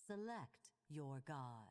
Select your god.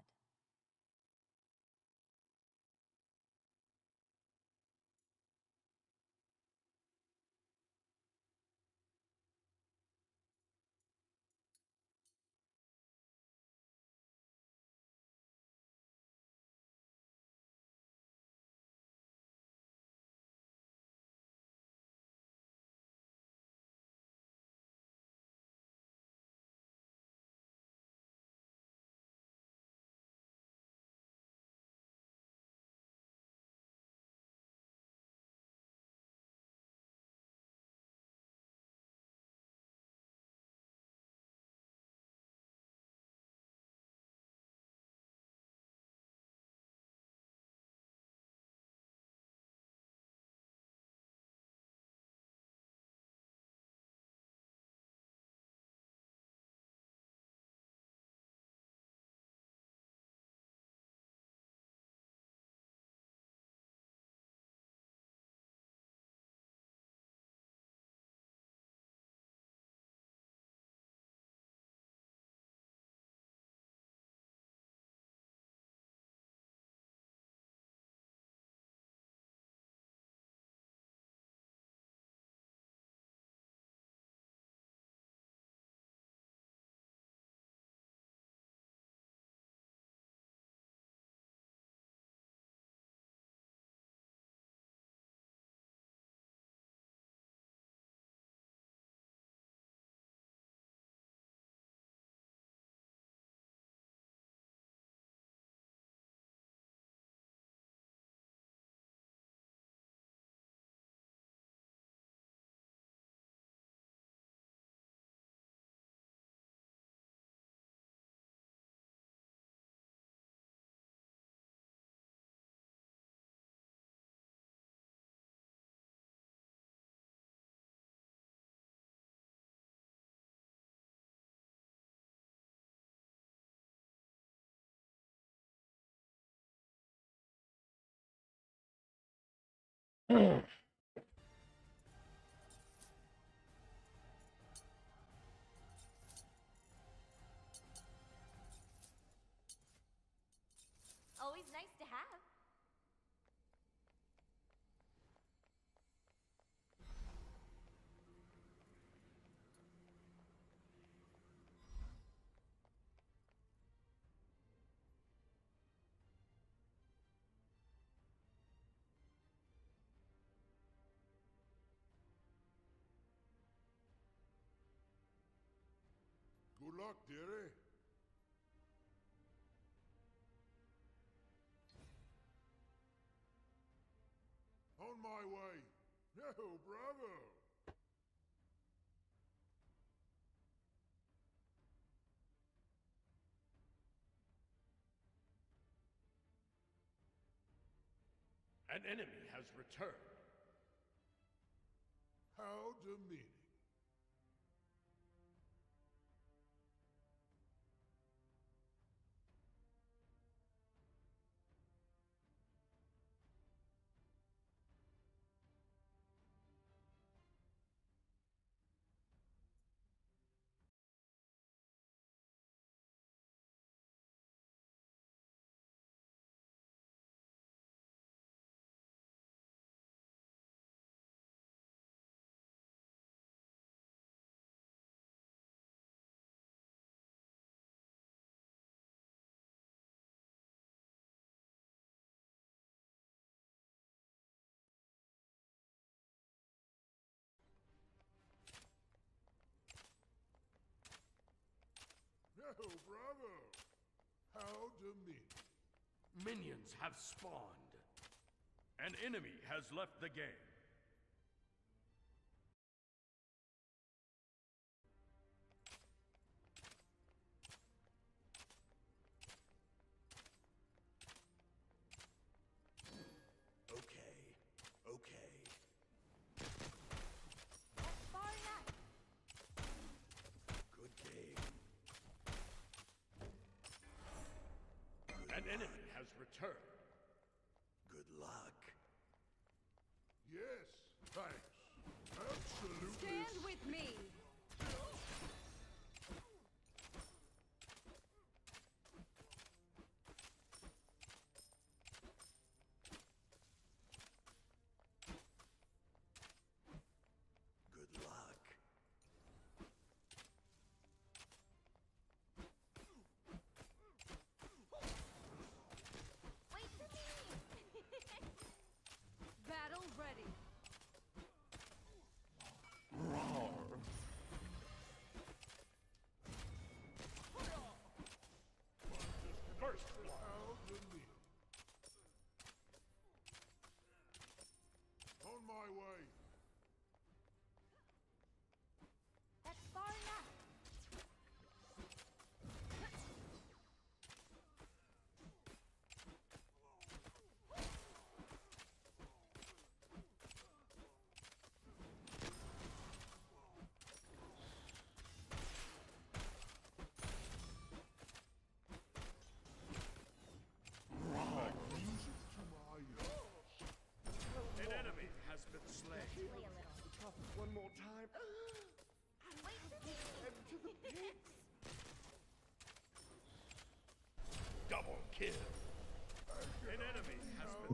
Always nice to have. Good luck, dearie. On my way. No, bravo. An enemy has returned. How demeaning. No, bravo. How demeaning. Minions have spawned. An enemy has left the game. Okay. That's far enough. Good game. An enemy has returned. Good luck. Yes, thanks. Absolutely. Stand with me.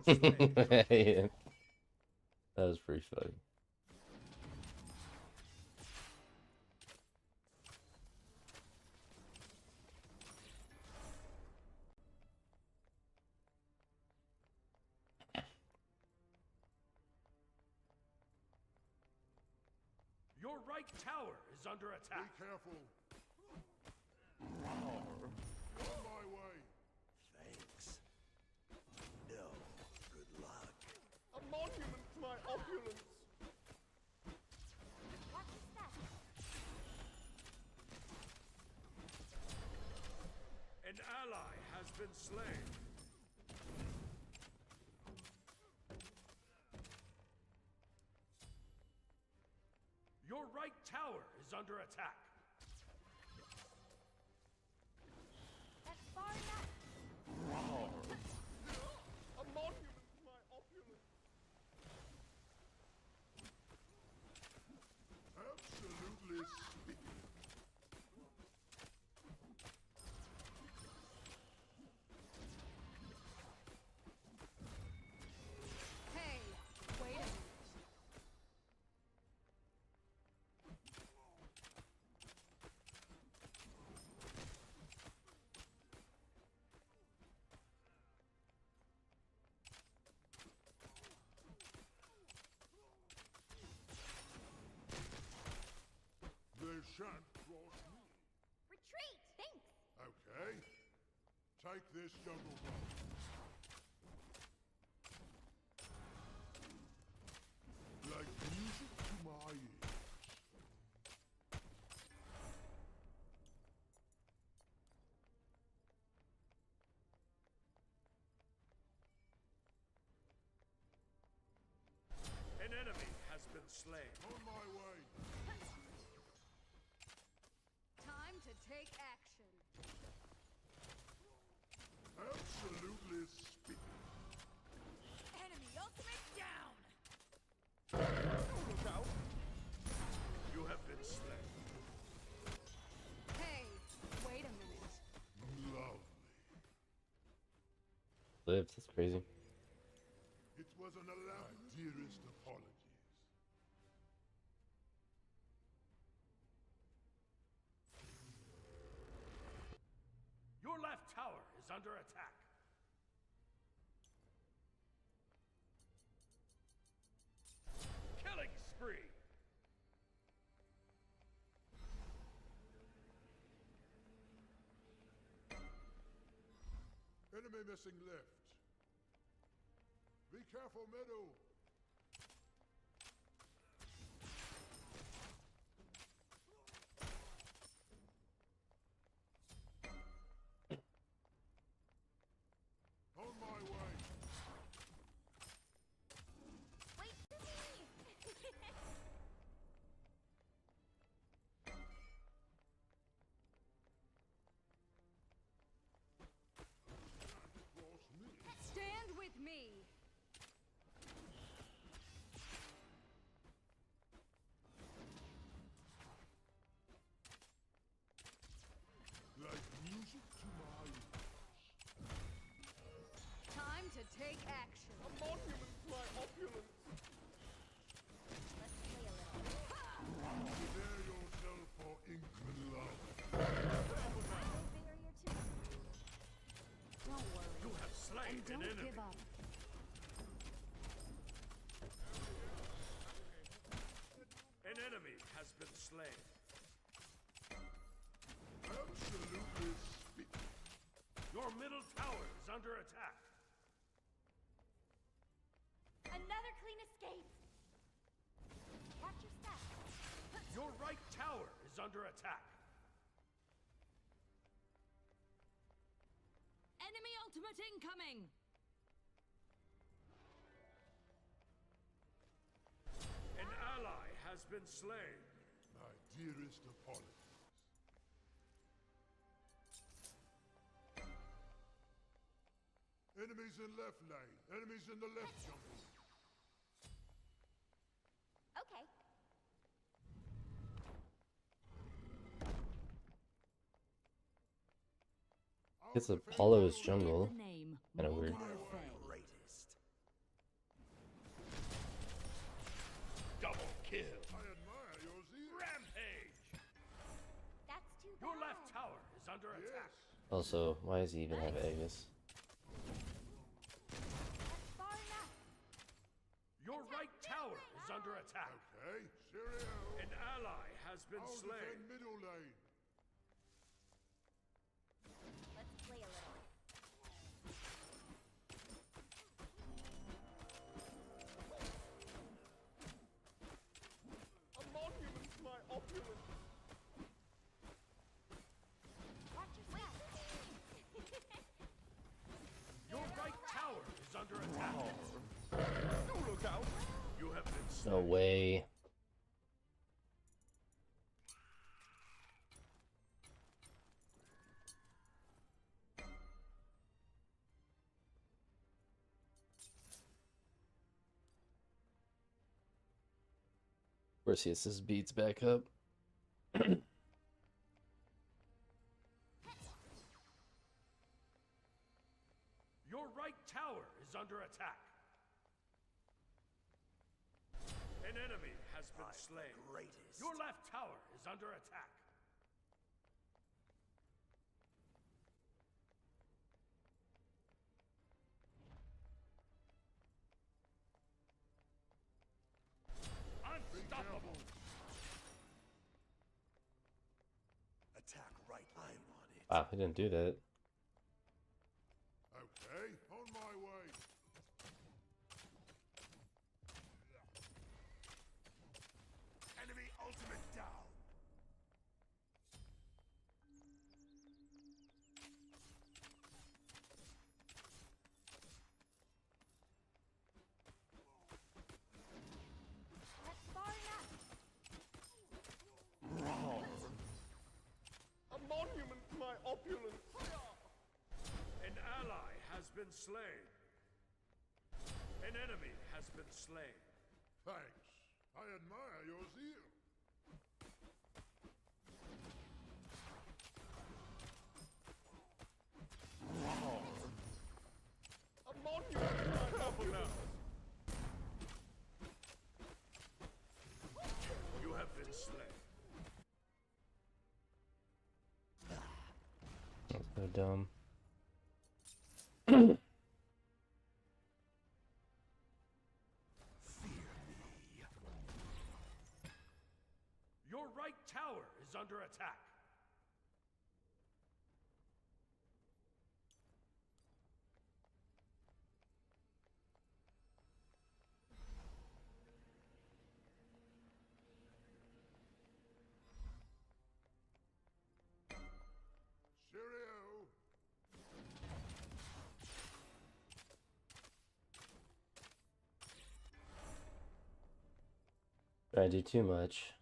slain. Yeah. That was pretty funny. Your right tower is under Be attack. careful. On my way. Thanks. No. Good luck. A monument to my opulence. Watch your step. An ally has been slain. Your right tower is under attack. That's far enough. A monument to my opulence. Absolutely speaking. Hey, wait a minute. They shan't cross me. Retreat! Thanks! Okay. Take this jungle ball. Like music to my ears. An enemy has been slain. On my way. Time to take action. Absolutely speaking. Enemy ultimate down. Look out. You have been slain. Hey, wait a minute. Lovely. Lives, that's crazy. It was an elaborate dearest apologies. Your left tower is under attack. Killing spree. Enemy missing left. Be careful, middle. On my way. Wait for me! Cross me. Stand with me. Like music to my ears. Time to take action. A monument to my opulence. Let's play a little. Prepare yourself for ink and love. No barrier to Don't worry. You have slain And an don't enemy. give up. An enemy has been slain. Absolutely speaking. Your middle tower is under attack. Another clean escape! Watch your step. Your right tower is under attack. Enemy ultimate incoming. An ally has been slain. My dearest apologies. Enemies in left lane. Enemies in the left jungle. Okay. It's Apollo's I'll jungle. The name Kinda weird. Morgan Le Fay. Greatest. Also, why does he even have Aegis? That's far enough. Your right tower is under attack. Okay, cheerio. An ally has been I'll slain. defend middle lane. Let's play a little. A monument to my opulence. Watch your step. Your right tower is under attack. You look out. You have been slain. No way. Of course, he has his beats back up. Your right tower is under attack. An enemy has been slain. Greatest. Your left tower is under attack. Unstoppable. Attack right. I'm on it. Wow, he didn't do that. Okay, on my way. Enemy ultimate down. That's far enough. A monument to my opulence. An ally has been slain. An enemy has been slain. Thanks. I admire your zeal. A monument to my opulence. You have been slain. That's so dumb. Your right tower is under attack. Cheerio. I do too much.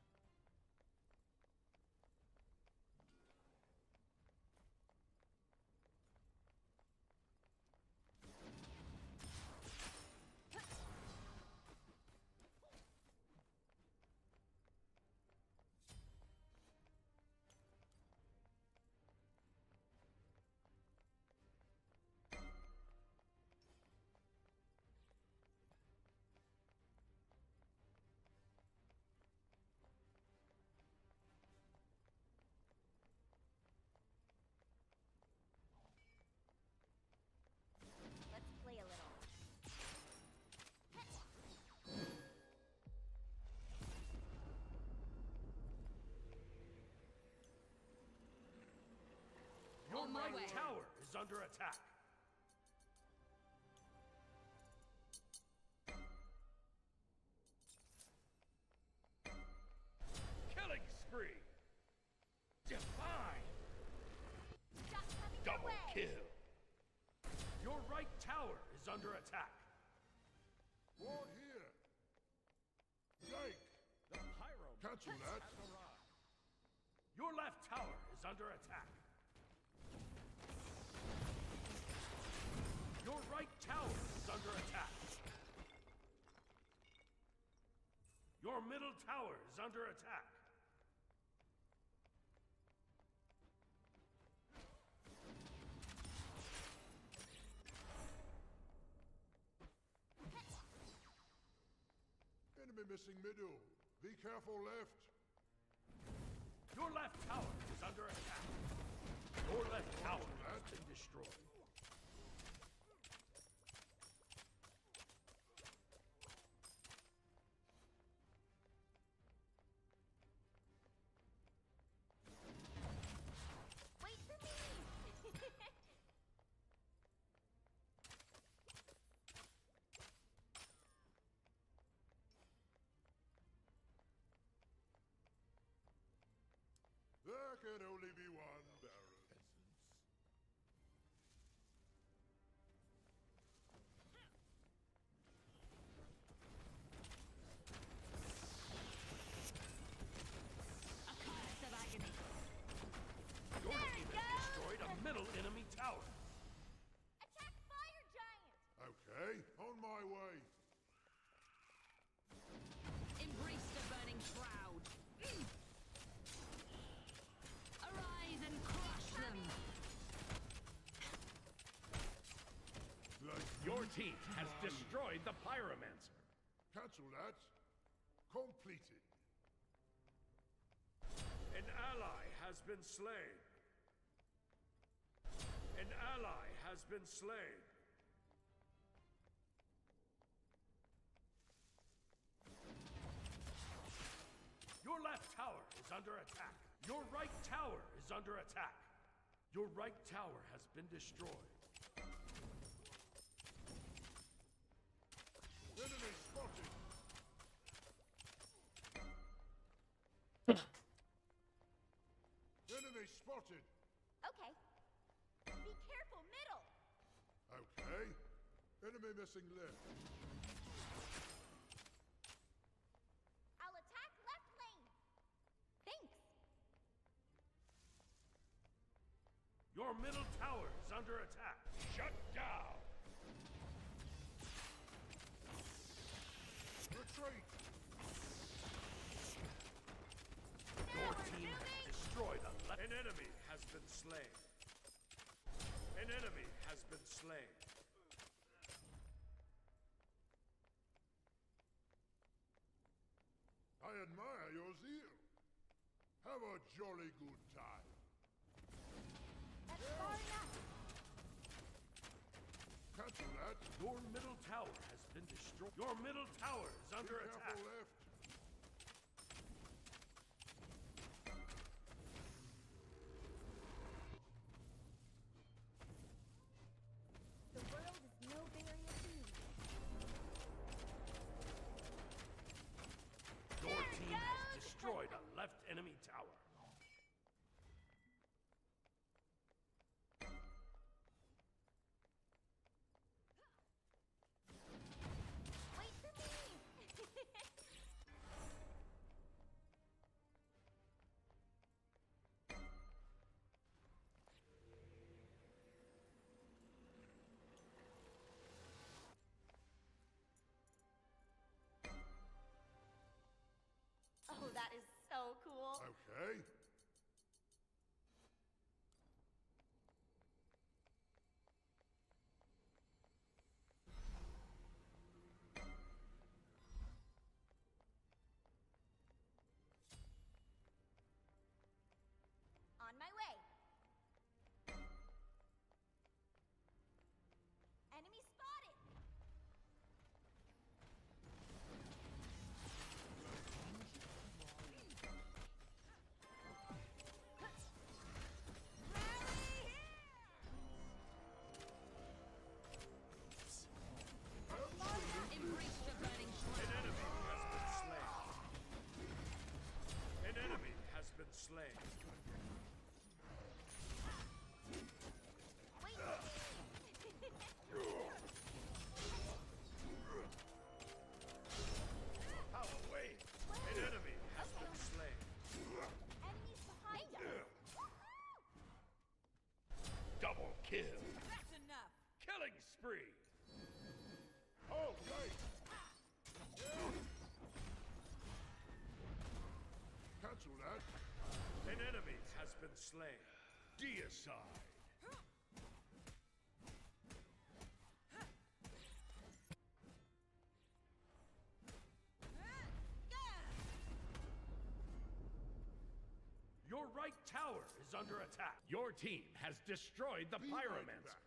Let's play a little. Your On my right way. tower is under attack. Killing spree. Divine. Stop coming your Double way. kill. Your right tower is under attack. Ward here. Jake, The pyro cancel that. Your left tower is under attack. Your right tower is under attack. Your middle tower is under attack. Enemy missing middle. Be careful left. Your left tower is under attack. Your left tower has been destroyed. Wait for me! There can only be one Baron. A curse of agony. Your team has destroyed a middle enemy tower. Attack fire giant! Okay, on my way. Embrace the burning shroud. Arise and crush them. Like Your team has destroyed the pyromancer. cancel that. Completed. An ally has been slain. An ally has been slain. Your left tower is under attack. Your right tower is under attack. Your right tower has been destroyed. Enemy spotted. Enemy spotted. Okay. Be careful, middle! Okay. Enemy missing left. I'll attack left lane! Thanks! Your middle tower is under attack. Shut down. Retreat. Your team has destroyed an enemy has been slain. An enemy has been slain. I admire your zeal. Have a jolly good time. That's far enough! Cancel that. Your middle tower has been destroyed. Your middle tower is under Be attack. careful left. The world is no barrier to me. Your team has destroyed a left enemy tower. Wait for me! Oh, that is so cool! Okay. On my way! Enemy spotted! Embrace the burning shroud. An enemy has been slain. Wait for me! How away! An enemy has been slain. Enemies behind us! Double kill. That's enough. Killing spree. Oh, right. Cancel that. An enemy has been slain. Deicide. Your right tower is under attack. Your team has destroyed the Be right pyromancer. back.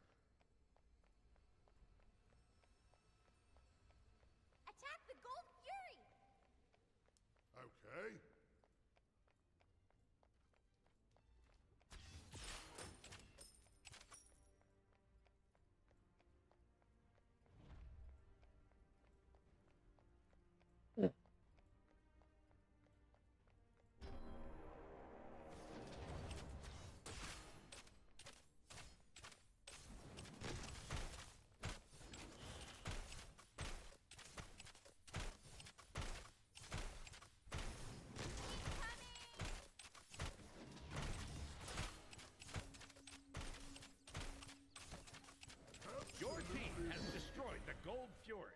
Attack the Gold Fury! Okay. Your team has destroyed the Gold Fury.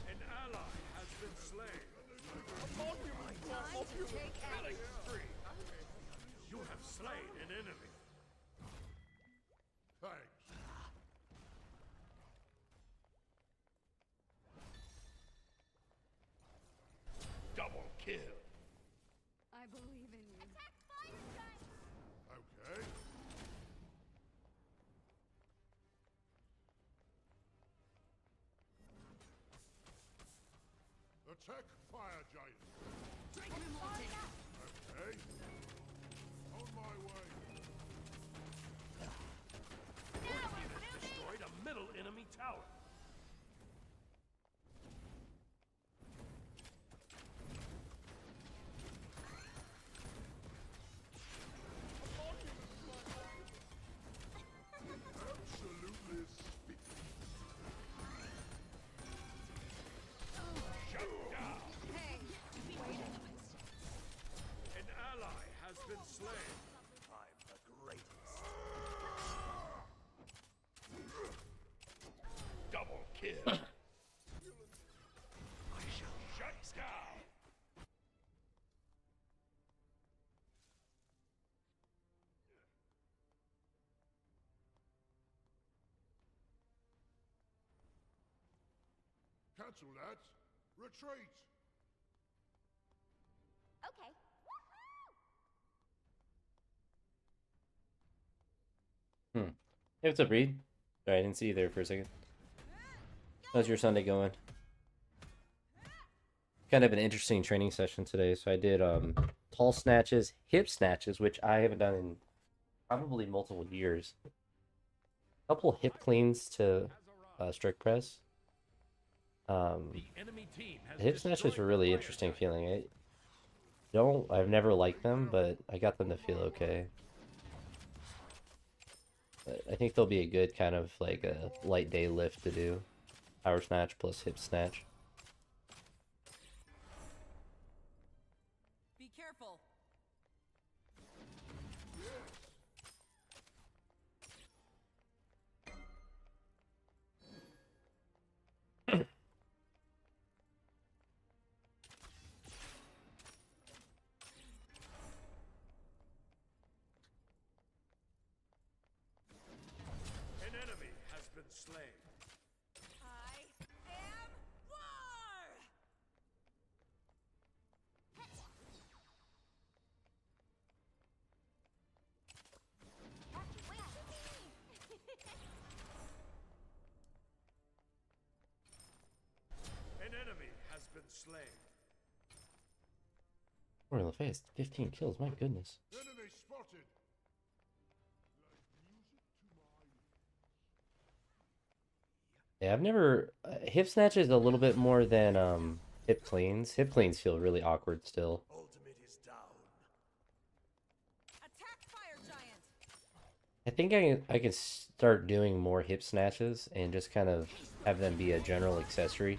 An ally has been slain. Monument to my Time to opulence. take aim. Killing spree. You have slain an enemy. Thanks. Double kill. I believe in you. Attack Fire Giant! Okay. Attack Fire Giant. Drink him mortis. Okay. On my way. Your team has destroyed a middle enemy tower. Absolutely speaking. Shut down. Hey, wait a minute. An ally has been slain. I'm the greatest. Double kill. I shall Shut down. Cancel that. Retreat. Okay. Woohoo! Hey, what's up, Reed? Sorry, I didn't see you there for a second. How's your Sunday going? Kind of an interesting training session today. So I did tall snatches, hip snatches, which I haven't done in probably multiple years. A couple hip cleans to strict press. The enemy team has Hip snatches destroyed were the really fire interesting giant. feeling. I've never liked them, but I got them to feel okay. But I think they'll be a good kind of like a light day lift to do. Power snatch plus hip snatch. Be careful. An enemy has been slain. I am war! Wait for me! An enemy has been slain. Or in the face, 15 kills. My goodness. Enemy spotted. Like music to my Yeah, I've never hip snatches a little bit more than hip cleans. Hip cleans feel really awkward still. ultimate is down. Attack Fire Giant! I think I can start doing more hip snatches and just kind of have them be a general accessory,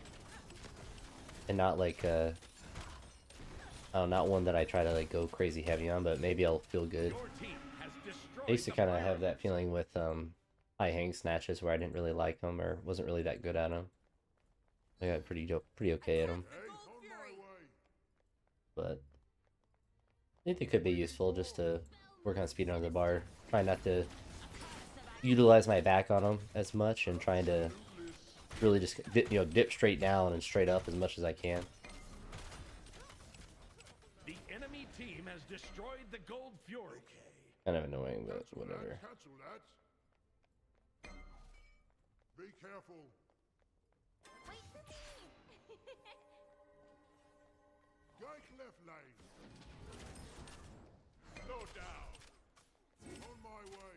and not like not one that I try to like go crazy heavy on, but maybe I'll feel good. Your team has destroyed I used to the kind of fire have that feeling with high hang snatches where I didn't really like them or wasn't really that good at them. I got pretty okay at them, Hey, on my way. but I think they could be useful just to work on speed under the bar. Try not to utilize my back on them as much and trying to really just dip straight down and straight up as much as I can. The enemy team has destroyed the Gold Fury. Kind of annoying, but whatever. Cancel that. Be careful. Wait for me! Gate left lane. Slow down. On my way.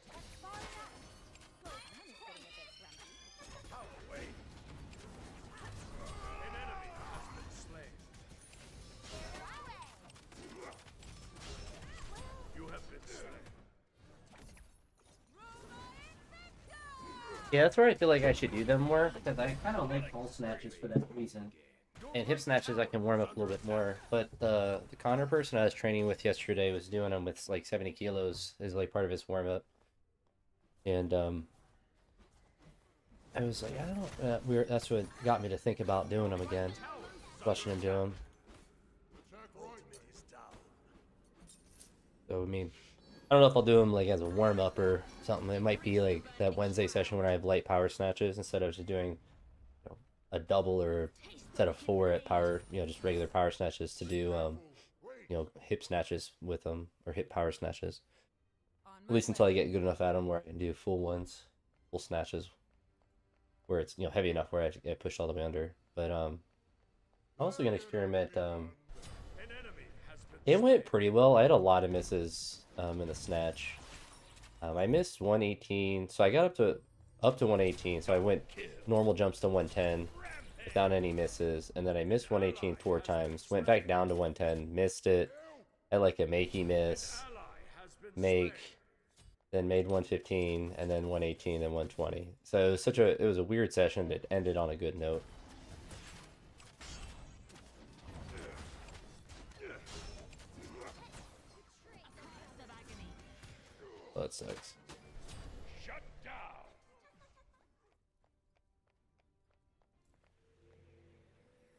That's far enough. Well, someone's getting a bit grumpy. How away? An enemy has been slain. You have been slain. Yeah, that's where I feel like I should do them more, because I kind of like pulse snatches for that reason. And hip snatches I can warm up a little bit more, but the Connor person I was training with yesterday was doing them with like 70 kilos as like part of his warm up. And I was like, I don't know, that's what got me to think about doing them again, watching him do them. Attack right. So I mean, I don't know if I'll do them like as a warm up or something. It might be like that Wednesday session when I have light power snatches instead of just doing a double or set of 4 at power, just regular power snatches to do hip snatches with them, or hip power snatches. At least until I get good enough at them where I can do full ones, full snatches, where it's heavy enough where I get pushed all the way under. But I'm also gonna experiment. It went pretty well. I had a lot of misses in the snatch. I missed 118, so I got up to 118. So I went normal jumps to 110 without any misses, and then I missed 118 4 times. Went back down to 110, missed it. Had like a makey miss, make, then made 115, and then 118, and 120. So it was a weird session that ended on a good note. Oh, that sucks. Shut down.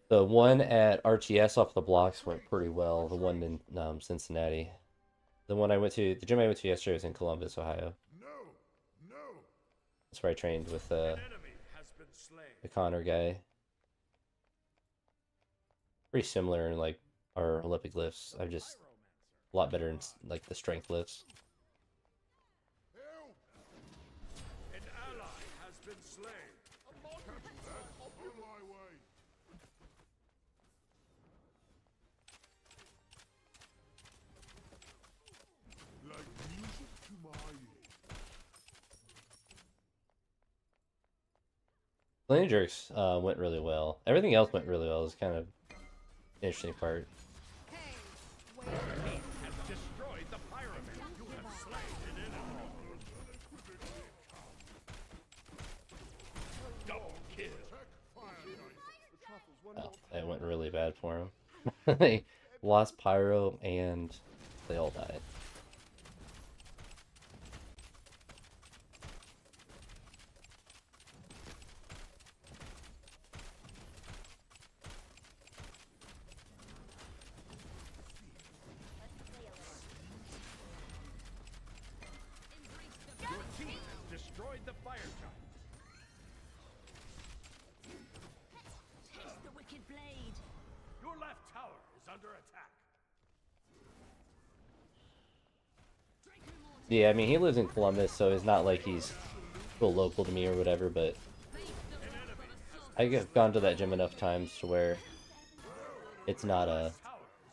The one at RTS off the blocks went pretty well. The one in Cincinnati. The one the gym I went to yesterday was in Columbus, Ohio. No. No. That's where I trained with An enemy has been slain. the Connor guy. Pretty similar in like our Olympic lifts. I'm just a lot better in like the strength lifts. Help. An ally has been slain. On my way. Like music to my ear. Landing jerks went really well. Everything else went really well. It was kind of an interesting part. Hey, wait. Has destroyed the pyramid. You have slain an enemy. Double kill. Oh, it went really bad for him. They lost Pyro and they all died. Your team has destroyed the fire giant. Taste the wicked blade. Your left tower is under attack. Yeah, I mean, he lives in Columbus, so it's not like he's real local to me or whatever, but I've gone to that gym enough times to where it's not Tower is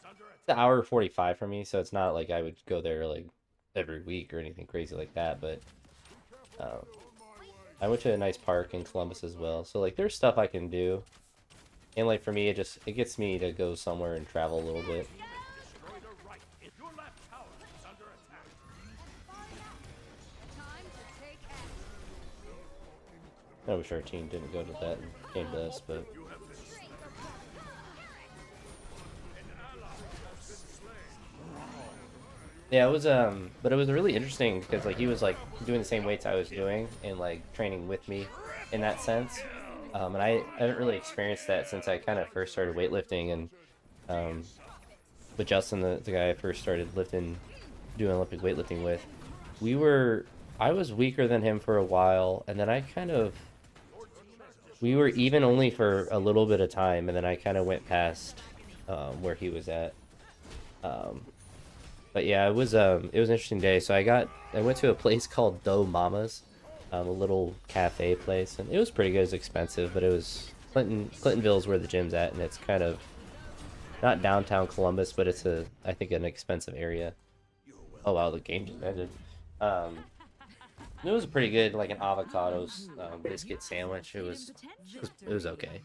under attack. it's an hour 45 for me, so it's not like I would go there like every week or anything crazy like that, but I went to a nice park in Columbus as well, so like there's stuff I can do, and like for me it gets me to go somewhere and travel a little bit. Destroyed a right. Your left tower is under attack. Time to take action. I wish our team didn't go to that and came to us, but You have been slain. An ally has been slain. yeah, it was but it was really interesting because like he was like doing the same weights I was doing and like training with me in that sense. And I haven't really experienced that since I kind of first started weightlifting, and with Justin, the guy I first started lifting doing Olympic weightlifting with, I was weaker than him for a while, and then we were even only for a little bit of time, and then I kind of went past where he was at. But yeah, it was an interesting day. So I went to a place called Dough Mama's, a little cafe place, and it was pretty good. It was expensive, but it was Clintonville's where the gym's at, and it's kind of not downtown Columbus, but it's I think an expensive area. Oh wow, the game just ended. It was pretty good, like an avocados biscuit sandwich. It was okay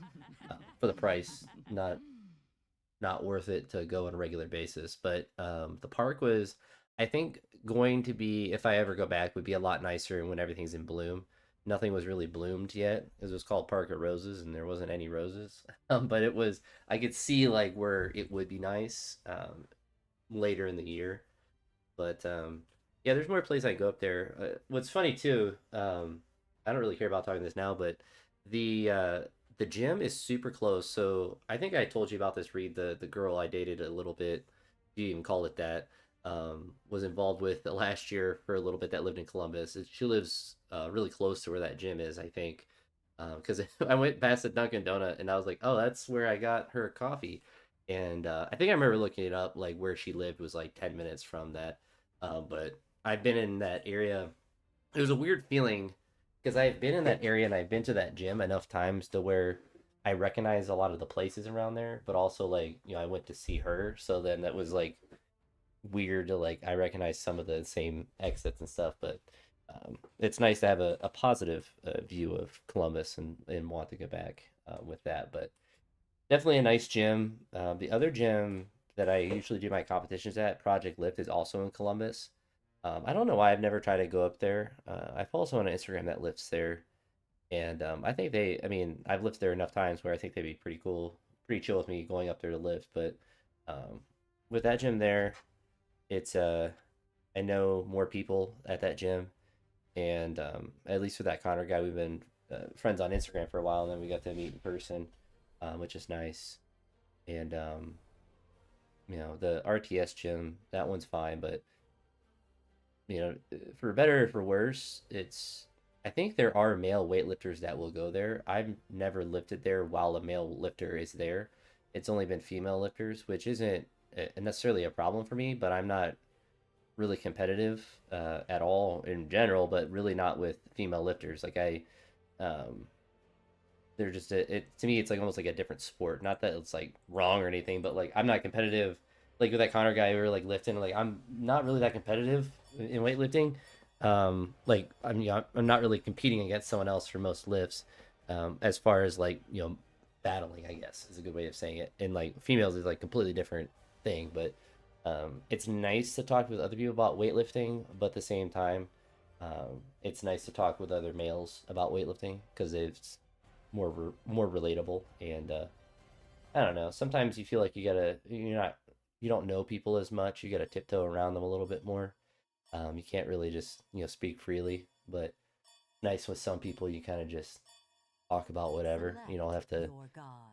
for the price. Not worth it to go on a regular basis. But the park was, I think, going to be, if I ever go back, would be a lot nicer when everything's in bloom. Nothing was really bloomed yet. It was called Park of Roses, and there wasn't any roses. But it was, I could see like where it would be nice later in the year. But yeah, there's more places I go up there. What's funny too, I don't really care about talking this now, but the uh, the gym is super close. So I think I told you about this. Reed, the girl I dated a little bit, if you even call it that, was involved with the last year for a little bit that lived in Columbus. She lives really close to where that gym is, I think. Because I went past the Dunkin' Donut and I was like, oh, that's where I got her coffee. And I think I remember looking it up, like where she lived was like 10 minutes from that. But I've been in that area. It was a weird feeling because I've been in that area and I've been to that gym enough times to where I recognize a lot of the places around there, but also like, I went to see her. So then that was like weird to like, I recognize some of the same exits and stuff, but it's nice to have a positive view of Columbus and want to go back with that. But definitely a nice gym. The other gym that I usually do my competitions at, Project Lift, is also in Columbus. I don't know why I've never tried to go up there. I follow someone on Instagram that lifts there, and I think I mean, I've lifted there enough times where I think they'd be pretty cool, pretty chill with me going up there to lift. But um, with that gym there, it's I know more people at that gym, and at least with that Connor guy, we've been friends on Instagram for a while, and then we got to meet in person, which is nice. And the RTS gym, that one's fine, but for better or for worse, I think there are male weightlifters that will go there. I've never lifted there while a male lifter is there. It's only been female lifters, which isn't necessarily a problem for me, but I'm not really competitive at all in general, but really not with female lifters. Like um, they're just to me, it's like almost like a different sport. Not that it's like wrong or anything, but like I'm not competitive. Like with that Connor guy, we were like lifting. Like I'm not really that competitive in weightlifting. Like I'm not really competing against someone else for most lifts. As far as like battling, I guess is a good way of saying it. And like females is like completely different thing, but it's nice to talk with other people about weightlifting, but at the same time, it's nice to talk with other males about weightlifting because it's more relatable. And I don't know. Sometimes you feel like you don't know people as much. You gotta tiptoe around them a little bit more. You can't really just speak freely, but nice with some people you kind of just talk about whatever. You don't have to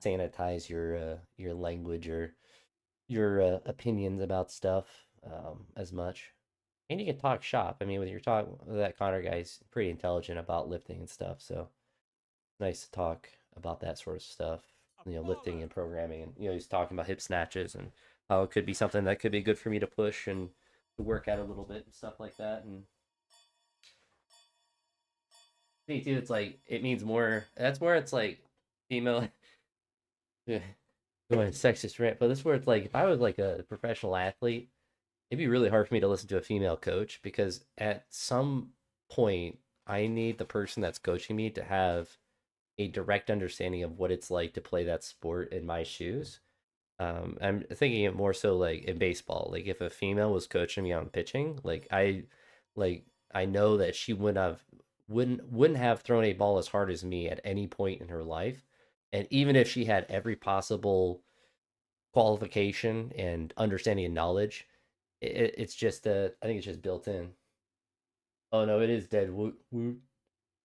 sanitize your language or your opinions about stuff as much. And you can talk shop. I mean, with that Connor guy's pretty intelligent about lifting and stuff, so nice to talk about that sort of stuff. Lifting and programming, and he's talking about hip snatches and how it could be something that could be good for me to push and to work out a little bit and stuff like that. And me too, it's like it means more. That's where it's like female. Yeah, going sexist rant, but this is where it's like if I was like a professional athlete, it'd be really hard for me to listen to a female coach because at some point I need the person that's coaching me to have a direct understanding of what it's like to play that sport in my shoes. I'm thinking it more so like in baseball. Like if a female was coaching me on pitching, like I know that she wouldn't have thrown a ball as hard as me at any point in her life. And even if she had every possible qualification and understanding and knowledge, it's just I think it's just built in. Oh no, it is dead. Woot woot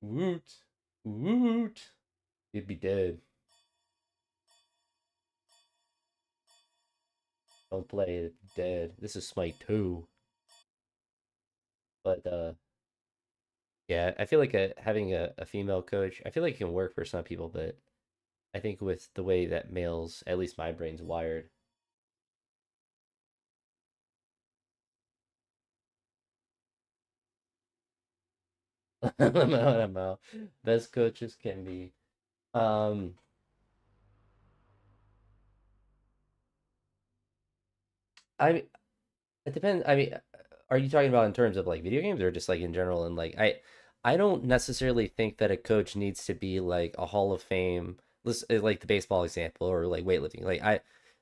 woot woot. It'd be dead. Don't play it. Dead. This is Smite 2. But yeah, I feel like having a female coach, I feel like it can work for some people, but I think with the way that males, at least my brain's wired. LMAO. Best coaches can be. Um, I It depends. I mean, are you talking about in terms of like video games or just like in general? And like, I don't necessarily think that a coach needs to be like a Hall of Fame, like the baseball example or like weightlifting.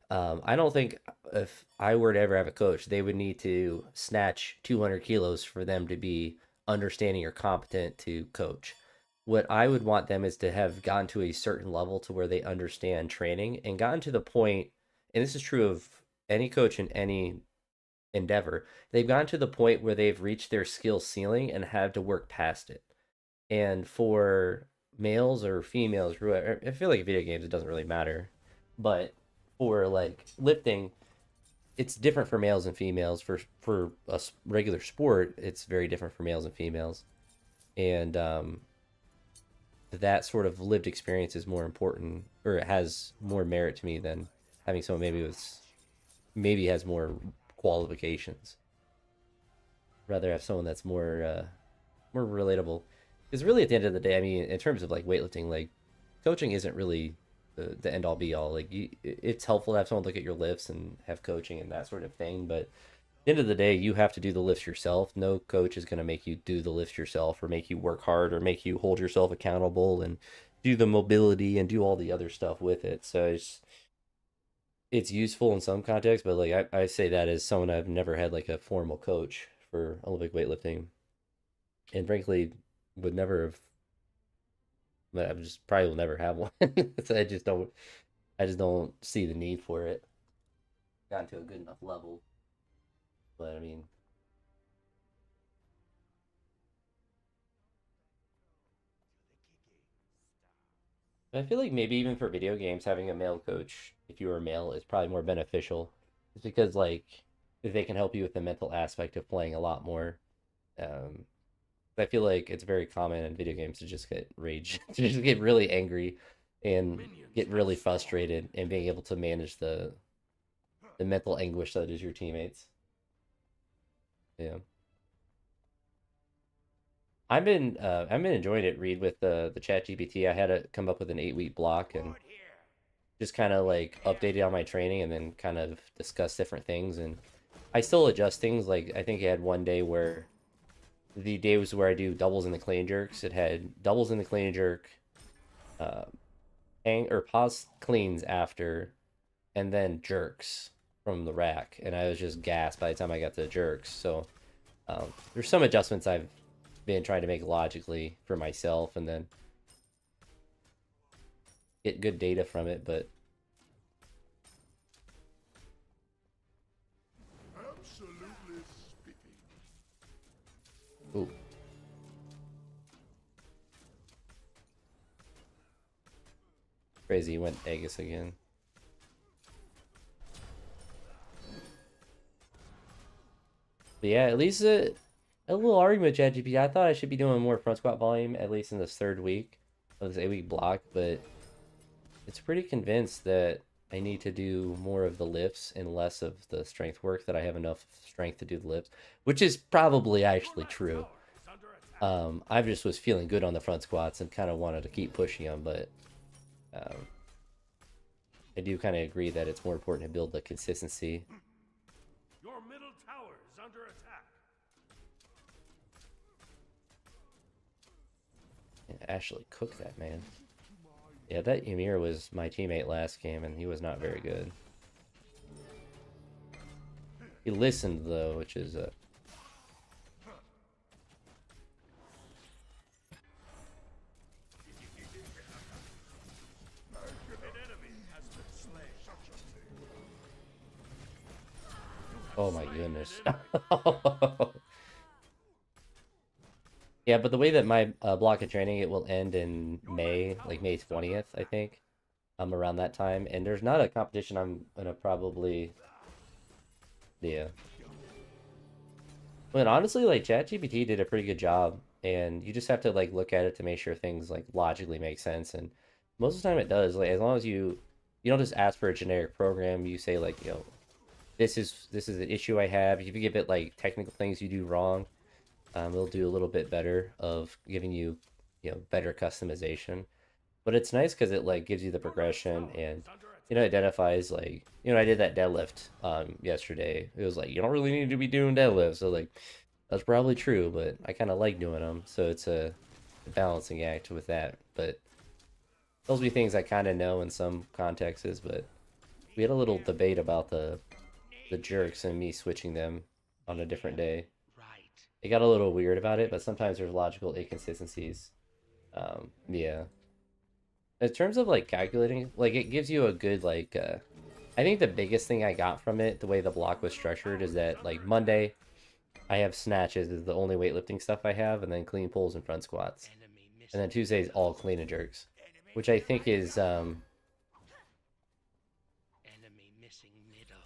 I don't think if I were to ever have a coach, they would need to snatch 200 kilos for them to be understanding or competent to coach. What I would want them is to have gotten to a certain level to where they understand training and gotten to the point, and this is true of any coach in any endeavor. They've gotten to the point where they've reached their skill ceiling and have to work past it. And for males or females, I feel like video games, it doesn't really matter. But for like lifting, it's different for males and females. For a regular sport, it's very different for males and females. And that sort of lived experience is more important, or it has more merit to me than having someone maybe has more qualifications. Rather have someone that's more relatable. Because really, at the end of the day, I mean, in terms of like weightlifting, like coaching isn't really the end all be all. Like it's helpful to have someone look at your lifts and have coaching and that sort of thing. But at the end of the day, you have to do the lifts yourself. No coach is going to make you do the lifts yourself or make you work hard or make you hold yourself accountable and do the mobility and do all the other stuff with it. So it's useful in some contexts, but like I say that as someone I've never had like a formal coach for Olympic weightlifting, and frankly would never have. But I just probably will never have one. So I just don't see the need for it. Gotten to a good enough level, but I mean, I feel like maybe even for video games, having a male coach, if you were a male, is probably more beneficial. It's because like they can help you with the mental aspect of playing a lot more. Um, I feel like it's very common in video games to just get rage, to just get really angry and get really frustrated, and being able to manage the mental anguish that is your teammates. Yeah. I've been enjoying it, Read, with the chat GPT. I had to come up with an 8 week block and just kind of like updated on my training and then kind of discuss different things, and I still adjust things. Like I think I had one day where the days where I do doubles in the clean jerks, it had doubles in the clean jerk, uh, or pause cleans after, and then jerks from the rack, and I was just gassed by the time I got to the jerks. So there's some adjustments I've been trying to make logically for myself, and then get good data from it. But Absolutely speaking. ooh, crazy, he went Aegis again. But yeah, at least a little argument with ChatGPT. I thought I should be doing more front squat volume, at least in this third week of this 8 week block, but it's pretty convinced that I need to do more of the lifts and less of the strength work, that I have enough strength to do the lifts, which is probably actually true. I just was feeling good on the front squats and kind of wanted to keep pushing them, but I do kind of agree that it's more important to build the consistency. Your middle tower is under attack. Yeah, Ashley cooked that, man. Yeah, that Ymir was my teammate last game, and he was not very good. He listened, though, which is oh my goodness. Yeah, but the way that my block of training, it will end in May, like May 20th, I think. Around that time. And there's not a competition I'm gonna probably... Yeah. But honestly, like ChatGPT did a pretty good job, and you just have to like look at it to make sure things like logically make sense. And most of the time, it does. Like as long as you don't just ask for a generic program, you say like, this is an issue I have. If you give it like technical things you do wrong, it'll do a little bit better of giving you, better customization. But it's nice because it like gives you the progression and identifies like I did that deadlift yesterday. It was like you don't really need to be doing deadlifts. So like that's probably true, but I kind of like doing them. So it's a balancing act with that. But those be things I kind of know in some contexts. But we had a little debate about the jerks and me switching them on a different day. It got a little weird about it, but sometimes there's logical inconsistencies. Yeah. In terms of like calculating, like it gives you a good like I think the biggest thing I got from it, the way the block was structured, is that like Monday I have snatches is the only weightlifting stuff I have, and then clean pulls and front squats. And then Tuesday's all clean and jerks. Which I think is Enemy missing middle.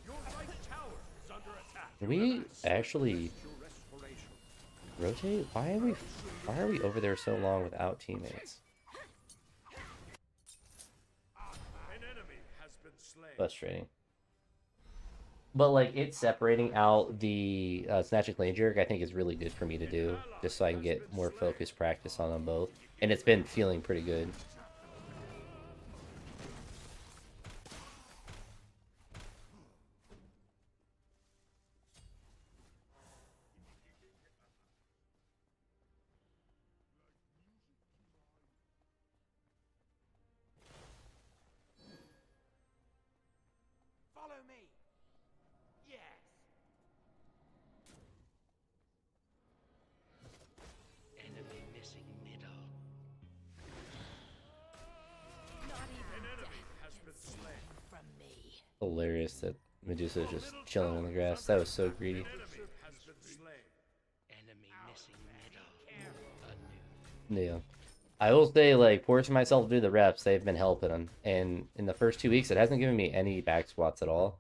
Your right tower is under attack. can we actually rotate? Why are we over there so long without teammates? An enemy has been slain. Frustrating. But like it's separating out the snatch and clean jerk, I think is really good for me to do, just so I can get more focused practice on them both. And it's been feeling pretty good. Follow me. Yes. Enemy missing middle. Not even An enemy death has been slain. from me. Hilarious that Medusa's just chilling on the grass. That was so greedy. An enemy has been slain. Enemy missing middle. A new. Yeah. I will say, like, forcing myself to do the reps, they've been helping them. And in the first 2 weeks, it hasn't given me any back squats at all.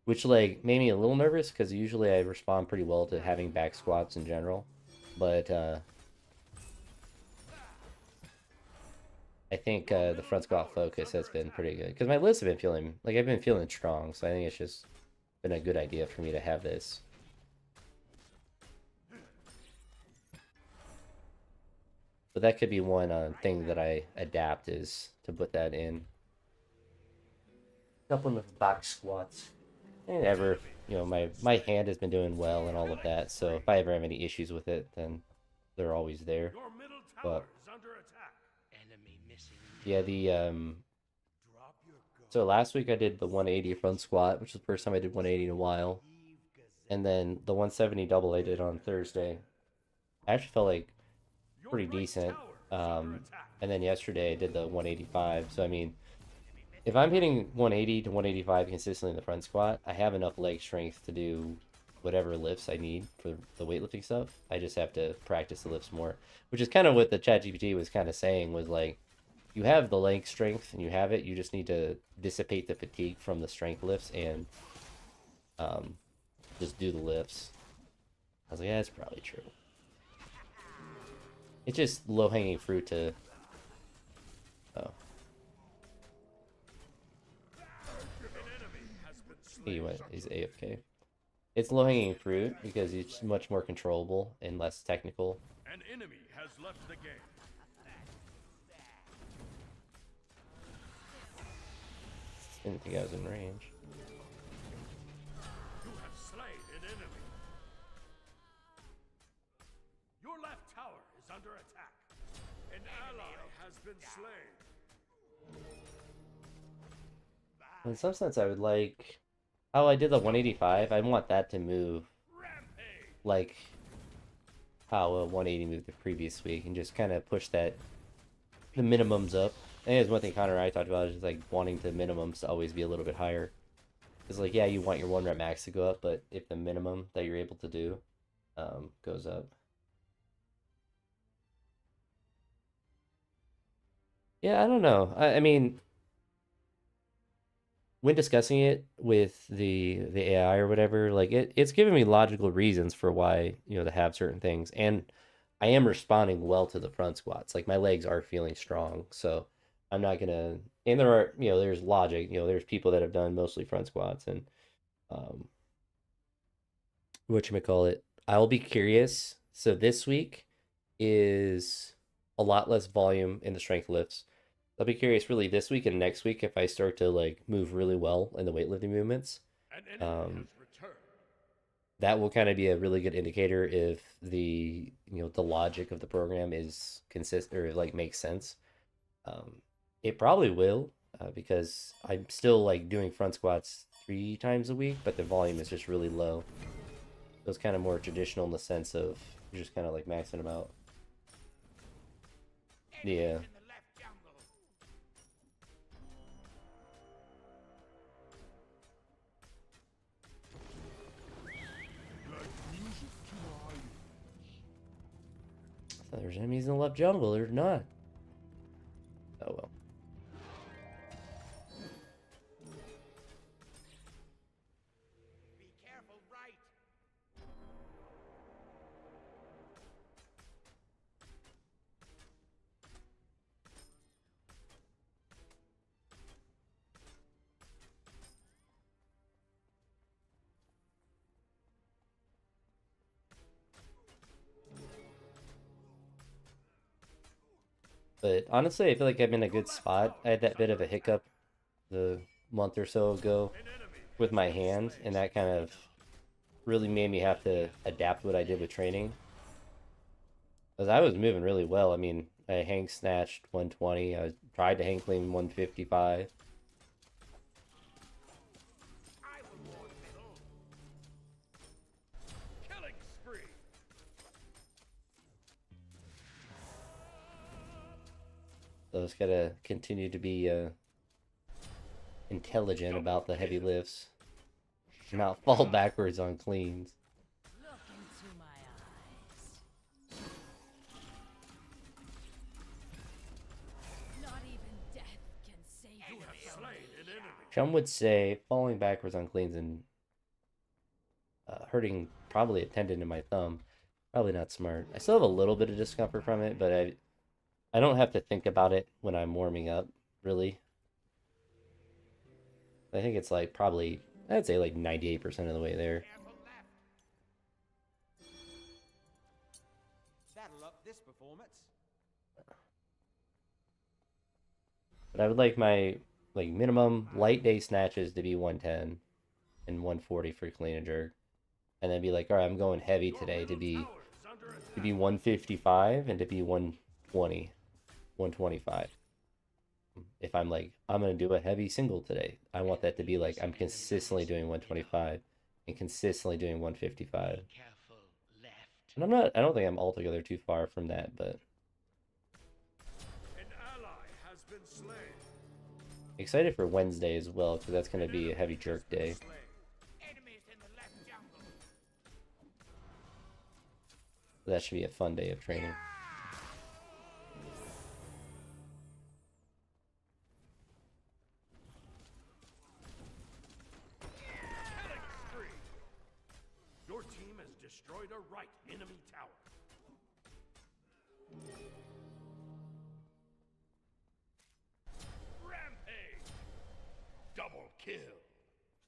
Which, like, made me a little nervous, because usually I respond pretty well to having back squats in general. But, I think the front squat focus has been pretty good. Because my lifts have been feeling, like, I've been feeling strong. So I think it's just been a good idea for me to have this. But that could be one thing that I adapt is to put that in. Coupling with back squats. And ever, my hand has been doing well and all of that. So if I ever have any issues with it, then they're always there. Your middle tower But is under attack. Enemy missing. yeah, so last week I did the 180 front squat, which is the first time I did 180 in a while. And then the 170 double I did on Thursday. I actually felt like Your pretty right decent. tower is under attack. And then yesterday I did the 185. So I mean, if I'm hitting 180 to 185 consistently in the front squat, I have enough leg strength to do whatever lifts I need for the weightlifting stuff. I just have to practice the lifts more, which is kind of what the ChatGPT was kind of saying, was like, you have the leg strength and you have it, you just need to dissipate the fatigue from the strength lifts and just do the lifts. I was like, yeah, that's probably true. It's just low-hanging fruit to... Oh. He went, he's AFK. It's low-hanging fruit because it's much more controllable and less technical. An enemy has left the game. Didn't think I was in range. You have slain an enemy. Your left tower is under attack. An ally has been slain. In some sense, I would like... how I did the 185, I want that to move Rampage. like how a 180 moved the previous week and just kind of push the minimums up. I think that's one thing Connor and I talked about, is just like wanting the minimums to always be a little bit higher. It's like, yeah, you want your 1 rep max to go up, but if the minimum that you're able to do goes up. Yeah, I don't know. I mean, when discussing it with the AI or whatever, like it's giving me logical reasons for why, to have certain things. And I am responding well to the front squats. Like my legs are feeling strong. So I'm not gonna, and there are, there's logic, there's people that have done mostly front squats and um whatchamacallit. I'll be curious. So this week is a lot less volume in the strength lifts. I'll be curious really this week and next week if I start to like move really well in the weightlifting movements. An enemy Um, has returned. that will kind of be a really good indicator if the logic of the program is consistent or like makes sense. It probably will because I'm still like doing front squats 3 times a week, but the volume is just really low. So it's kind of more traditional in the sense of you're just kind of like maxing them out. Yeah. In the left jungle. Like music to my ears. I thought there was enemies in the left jungle. There's not. Oh well. Be careful, right. But honestly, I feel like I'm in a good spot. I had that bit of a hiccup the month or so ago An enemy with my hand, and that kind of really made me have to adapt what I did with training. Because I was moving really well. I mean, I hang snatched 120. I tried to hang clean 155. I will warn middle. killing spree. So I just gotta continue to be intelligent about the heavy lifts, not fall backwards on cleans. Look into my eyes. Not even death can save you from Slain me. an enemy. Some would say falling backwards on cleans and hurting probably a tendon in my thumb. Probably not smart. I still have a little bit of discomfort from it, but I don't have to think about it when I'm warming up, really. I think it's like probably, I'd say like 98% of the way there. Careful left. That'll up this performance. But I would like my like minimum light day snatches to be 110 and 140 for clean and jerk. And then be like, all right, I'm going heavy today to be 155 and to be 120, 125. If I'm like, I'm gonna do a heavy single today, I want that to be like I'm consistently doing 125 and consistently doing 155. Careful left. And I don't think I'm altogether too far from that, but An ally has been slain. excited for Wednesday as well, because that's gonna be a heavy jerk day. Slain. Enemies in the left jungle. That should be a fun day of training. Killing spree. Your team has destroyed a right enemy tower. Rampage. Double kill.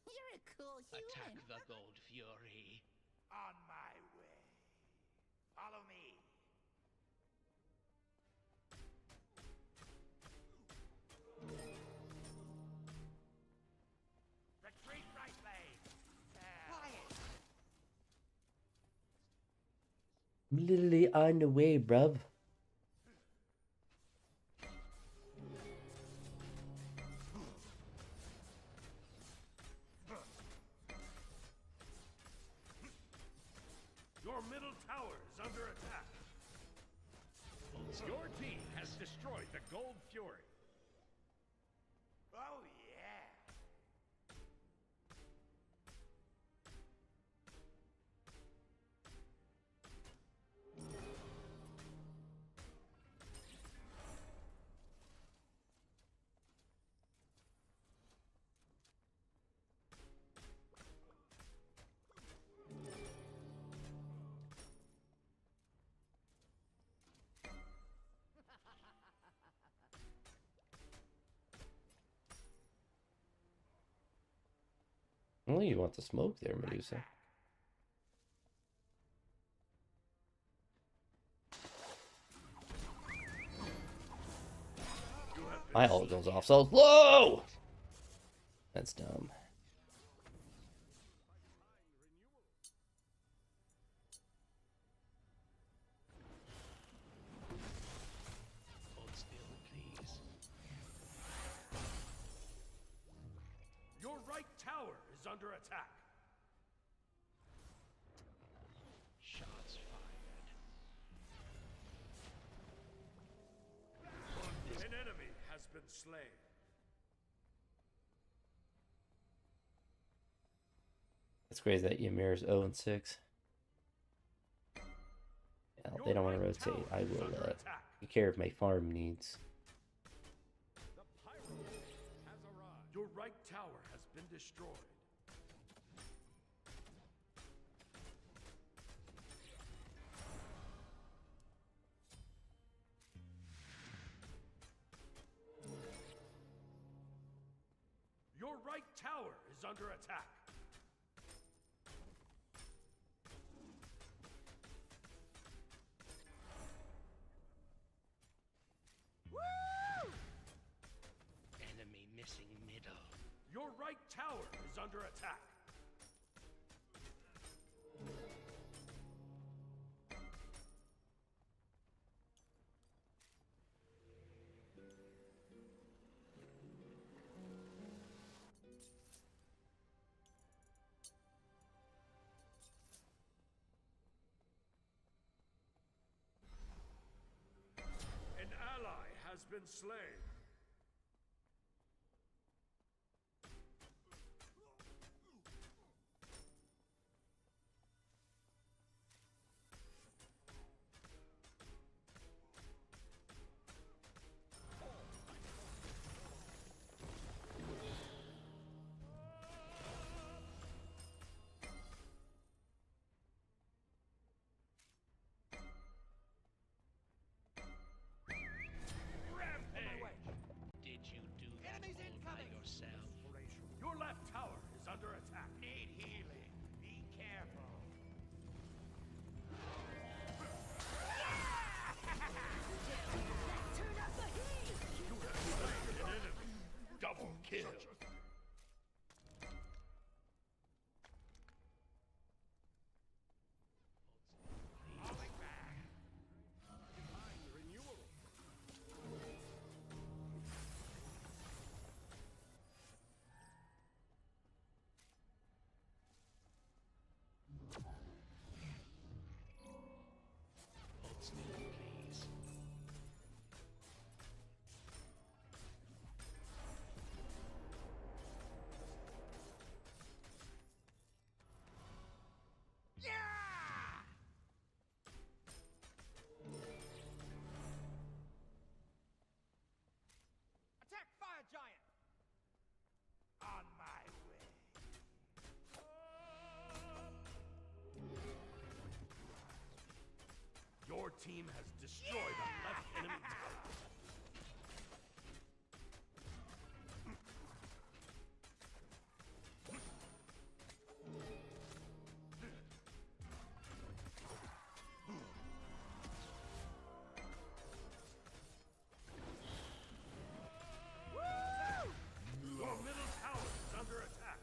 You're a cool Attack human. the Gold Fury. On my way. Follow me. Retreat right lane. Quiet. I'm literally on the way, bruv. Your middle tower is under attack. Your team has destroyed the Gold Fury. Oh, yeah. Well, you want the smoke there, Medusa. My ult goes off so slow! That's dumb. Hold still, please. Your right tower is under attack. Shots fired. An enemy has been slain. It's crazy that Ymir's 0-6. Well, they don't want to rotate. I will take care of my farm needs. The pyro has arrived. Your right tower has been destroyed. Your right tower is under attack. Enemy missing middle. Your right tower is under attack. An ally has been slain. Did you do that all by yourself? Your left tower is under attack. Need healing. Be careful. An enemy. Double kill. Falling back. Hold still, please. Attack fire giant. On my way. Your team has destroyed the left enemy tower. Your middle tower is under attack.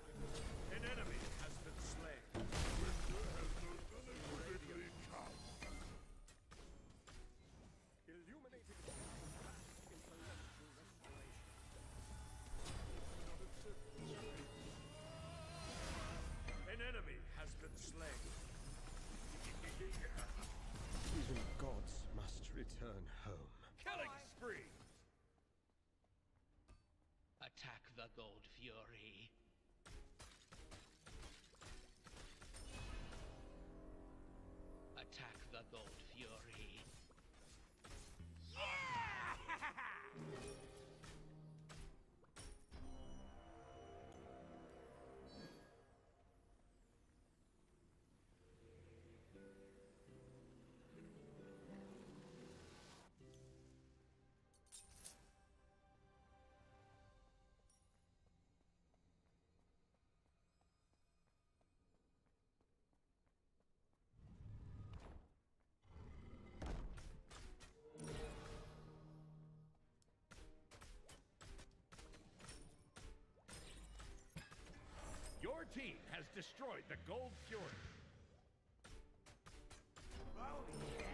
An enemy has been slain. An enemy has been slain. Even gods must return home. Killing spree. Attack the Gold Fury. Attack the Gold Fury. team has destroyed the Gold Fury. Oh, yeah.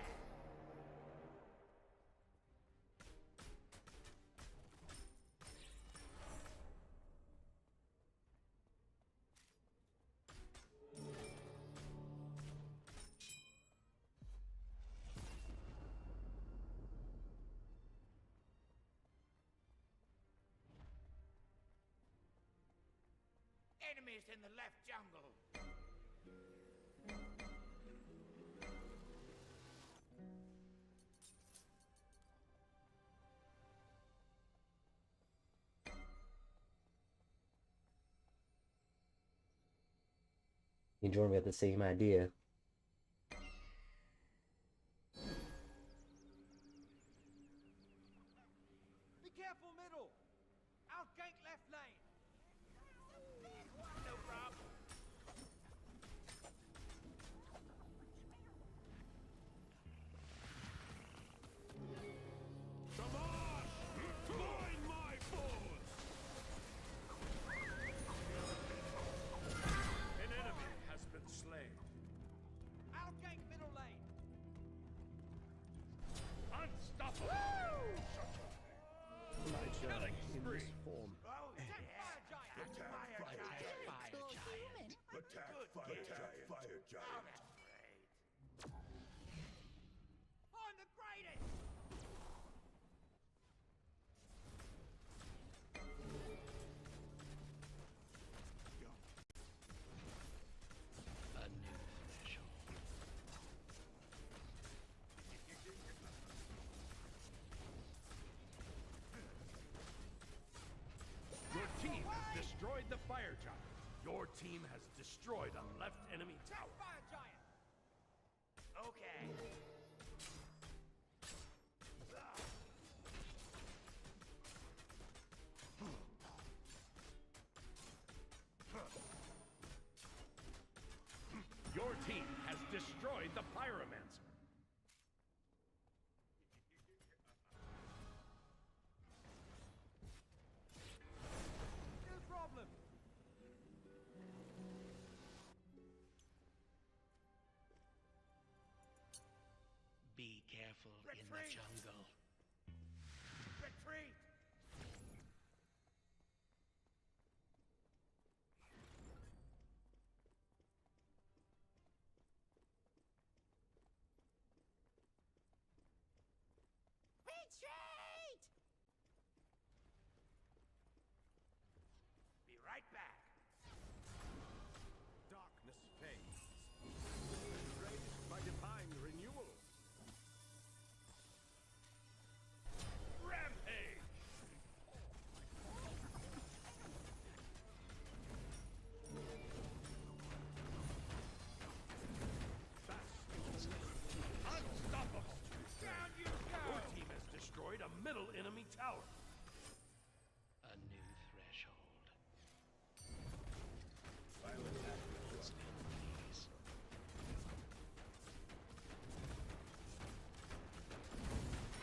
Enemies in the left jungle. You and Jordan got the same idea. Be careful, middle. Outgank left lane. No problem. Mind my foes! An enemy has been slain. Outgank middle lane. Unstoppable! Killing spree. Form. Oh, attack fire giant. Attack Fire fire giant. giant. Still human. Attack Good fire kid. giant. Fire Oh, giant. that's great. I'm the greatest. A new threshold. Your team has destroyed the fire giant. Your team has destroyed a left enemy Attack tower. fire giant. Okay. Your team has destroyed the pyromancer. No problem. Be careful in the Retreat. jungle. Retreat. Retreat! Be right back. Darkness fades. Raised by divine renewal. Rampage! Unstoppable! Down you go. Your team has destroyed a middle enemy tower. A new threshold. I'll attack with Hold still, please.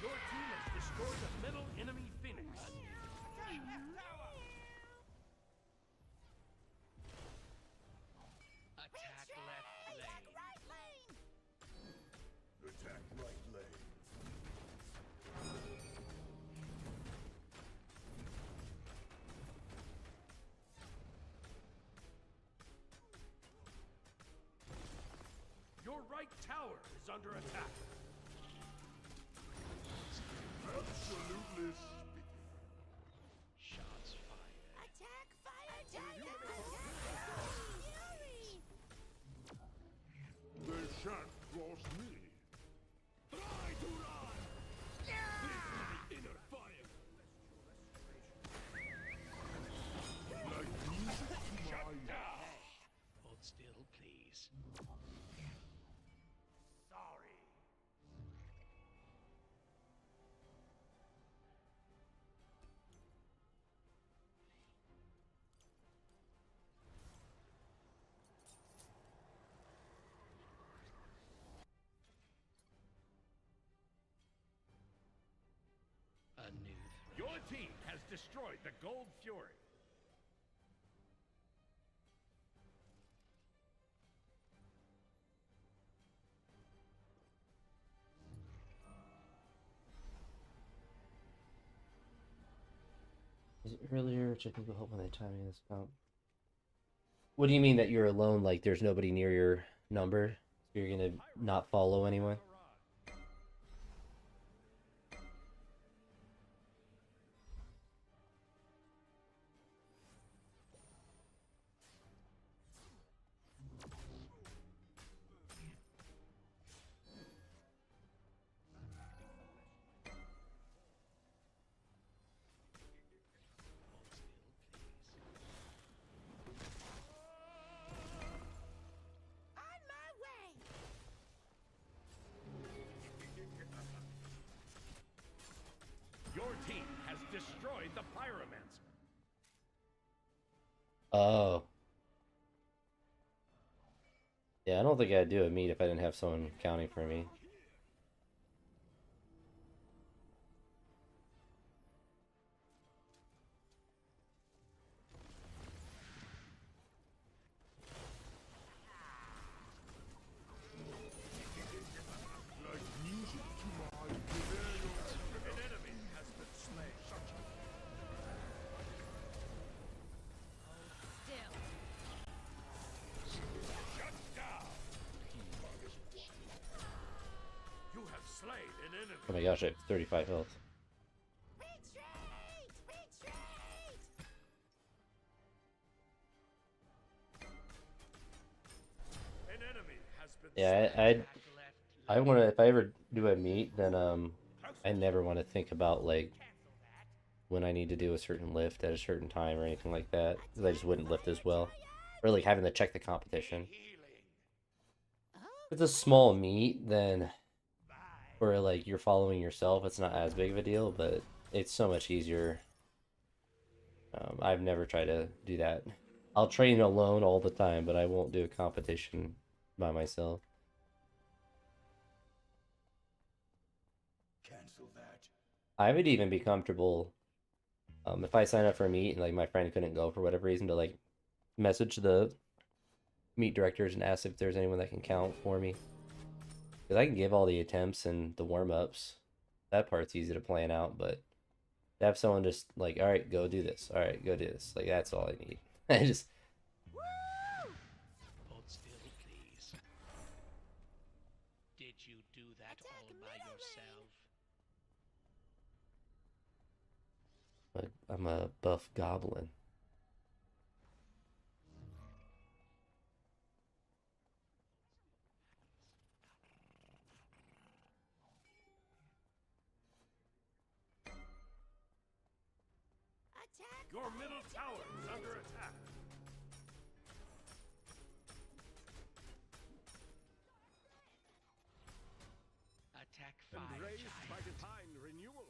Your team has destroyed a middle enemy phoenix. Attack left tower. Attack left lane. Right lane! attack right lane. Your right tower is under attack. Absolutely Shots fired. Attack fire giant! Attack fury! They shan't cross me. Try to run! This is the inner fire. Like music to my Shut ears. down! Hold still, please. Sorry. A new threshold. Your team has destroyed the Gold Fury. earlier, which I think will help when they timing this out. What do you mean that you're alone? Like there's nobody near your number? So you're gonna not follow anyone? On my way! Your team has destroyed the pyromancer. Oh. Yeah, I don't think I'd do a meet if I didn't have someone counting for me. Like music to my ears. An enemy has been slain. Shut down. You have slain an enemy. Oh my gosh, I have 35 health. Retreat! Retreat! An enemy has been Yeah, slain. I want to, if I ever do a meet, then I never want to think about like when I need to do a certain lift at a certain time or anything like that, because I just wouldn't lift as well. Or like having to check the competition. If it's a small meet, then where like you're following yourself, it's not as big of a deal, but it's so much easier. I've never tried to do that. I'll train alone all the time, but I won't do a competition by myself. Cancel that. I would even be comfortable if I sign up for a meet and like my friend couldn't go for whatever reason to like message the meet directors and ask if there's anyone that can count for me. Because I can give all the attempts and the warm-ups. That part's easy to plan out, but to have someone just like, all right, go do this. All right, go do this. Like that's all I need. I just Hold still, please. Did you do that all by yourself? I'm a buff goblin. Attack! Your middle tower is under attack. Attack 5 Embraced by giant. divine renewal.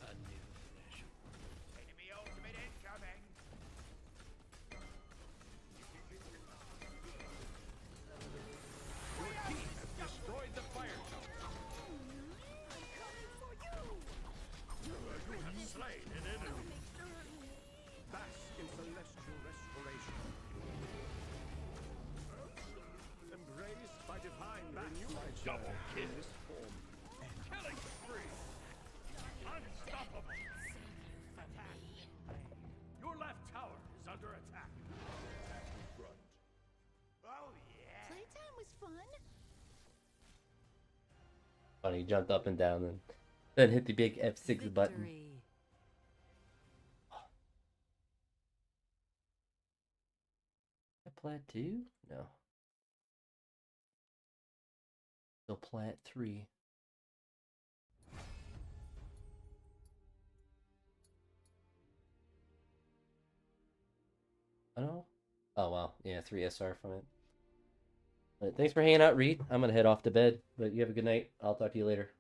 A new flesh. Enemy ultimate incoming. Your team has destroyed the fire tower. I'm coming for you! You have slain an enemy. Bask in celestial restoration. Embraced by divine renewal. Double kill. Killing spree. Unstoppable. Your left tower is under attack. Oh yeah. Playtime was fun. Funny, he jumped up and down and then hit the big F6 button. Victory. Plat 2? No. Still Plat 3. I don't know. Oh wow, yeah, 3 SR from it. But thanks for hanging out, Reed. I'm gonna head off to bed, but you have a good night. I'll talk to you later.